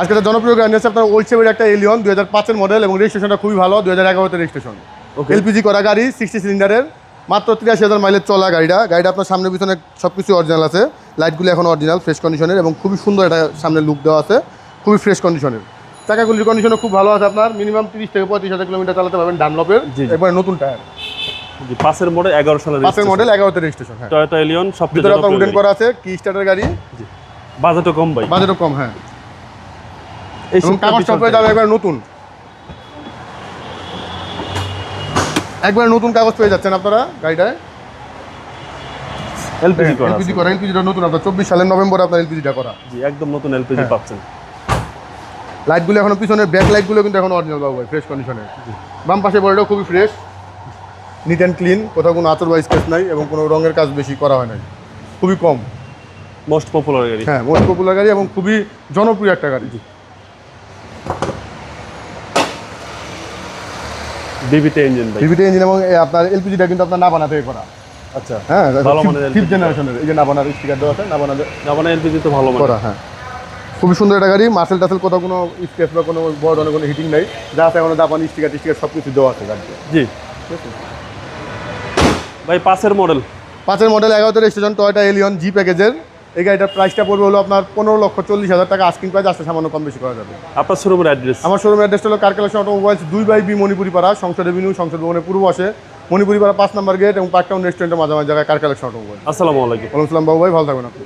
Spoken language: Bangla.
আজকে জনপ্রিয় গাড়ি আছে আপনার ওল্ড শেপের একটা এলিয়ন 2005 মডেল এবং রেজিস্ট্রেশনটা খুবই ভালো 2011 রেজিস্ট্রেশন। এলপিজি করা গাড়ি 60 সিলিন্ডারের মাত্র 83,000 মাইলেজ চলা গাড়িটা আপনার সামনে পিছনে সব কিছু অরিজিনাল আছে। লাইটগুলো এখন অরিজিনাল ফ্রেশ কন্ডিশনের এবং খুবই সুন্দর একটা সামনে লুক দেওয়া আছে, খুবই ফ্রেশ কন্ডিশনের। চাকাগুলির কন্ডিশনও খুব ভালো আছে, আপনার মিনিমাম 30 থেকে 35,000 কিলোমিটার চালাতে পারবেন। ডানলপের একবার নতুন টায়ার, 5 মডেল 11 সালের 5 মডেল 11 রেজিস্ট্রেশন। হ্যাঁ, টয়োটা এলিয়ন সবচেয়ে ভিতরে আপনার উডেন করা আছে, কি স্টার্টার গাড়ি, বাজেটও কম ভাই, বাজেটও কম। হ্যাঁ, এবং কাগজটা পেয়ে যাবে একবার নতুন, একবার নতুন কাগজ পেয়ে যাচ্ছেন আপনারা গাড়িটায়। এলপিজি করা, এলপিজিটা নতুন, আপনার 24 সালের নভেম্বরে আপনার এলপিজিটা করা। জি, একদম নতুন এলপিজি পাচ্ছেন। লাইটগুলো এখনো পিছনের ব্যাক লাইটগুলো কিন্তু এখন অরিজিনাল বাবু ভাই, ফ্রেশ কন্ডিশনে। বাম পাশে বডিটাও খুবই ফ্রেশ, নিট অ্যান্ড ক্লিন, কোথাও কোনো আচর বা স্কেচ নাই এবং কোনো রঙের কাজ বেশি করা হয় নাই, খুবই কম। মোস্ট পপুলার গাড়ি। হ্যাঁ, মোস্ট পপুলার গাড়ি এবং খুবই জনপ্রিয় একটা গাড়ি। বিবিটি ইঞ্জিন ভাই, বিবিটি ইঞ্জিন এবং আপনার এলপিজিটা কিন্তু আপনার নাবানা থেকে করা। আচ্ছা, হ্যাঁ, ভালো মানের 5th জেনারেশনের, এই যে নাবানার স্টিকার দেওয়া আছে, নাবানা এলপিজি তো ভালো মানের করা। হ্যাঁ, খুবই সুন্দর একটা গাড়ি। মার্সেল টাসেল কোথাও কোনো স্কেচ বা কোনো বড় ধরনের কোনো হিটিং নাই, যা আছে এখন জাপানি স্টিকার সব কিছু দেওয়া আছে গাড়িতে। জি ভাই, 5 model 5 model 11 registration Toyota Allion G প্যাকেজের। এই গাড়িটার প্রাইসটা পড়বে হলো আপনার 15,40,000 টাকা। আস্কিং প্রাইস আসতে সামান্য কম বেশি করা যাবে। আপনার শোরুমের অ্যাড্রেস? আমার শোরুমের অ্যাড্রেসটা হলো car collection automobiles, 2/B Manipuri পাড়া, সংসদ এভিনিউ, সংসদ ভবনের পূর্ব পাশে, মণিপুরি পাড়া 5 নম্বর গেট এবং পার্ক টাউন রেস্টুরেন্টের মাঝামাঝি জায়গায় কার কালেকশন অটোমোবাইল। আসসালামু আলাইকুম। ওয়ালাইকুম আসসালাম বাবু ভাই, ভালো থাকবেন আপনি।